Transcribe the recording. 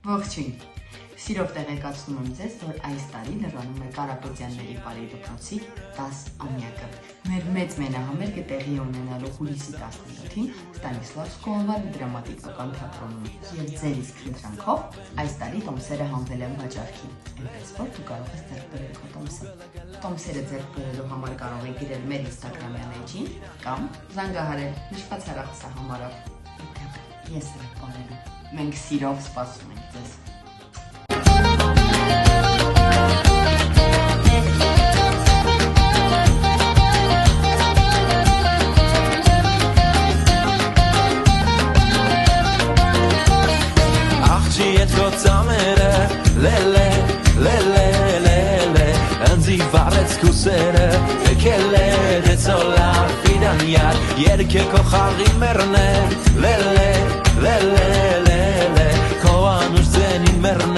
Ողջույն, սիրով տեղեկացնում եմ ձեզ, որ այս տարի լրանում է Կարապետյանների պարի դպրոցի 10 ամյակը։ Մեր մեծ մենահամերգը տեղի է ունենալու հուլիսի 17-ին Ստանիսլավսկու դրամատիկական թատրոնում։ Եվ ձեր իսկ խնդրանքով այս տարի տոմսերը հանվել են վաճառքի, այնպես որ դու կարող ես ձեռք բերել քո տոմսը։ Տոմսերը ձեռք բերելու համար կարող եք գրել մեր Instagram-յան էջին կամ զանգահարել նշված հեռախոսահամարով։ Ես եմ պարելը։ Մենք սիրով սպասում ենք ձեզ։ Աղջի ետ քո ծամերը, լելե, լելե, լելե, ընձի վարեց քուսերը, եկել է դեցոլա ֆիդանյար, երկե քո խաղի մերն է, լելե, լելե, լելե, քո անուշ ձենին մերն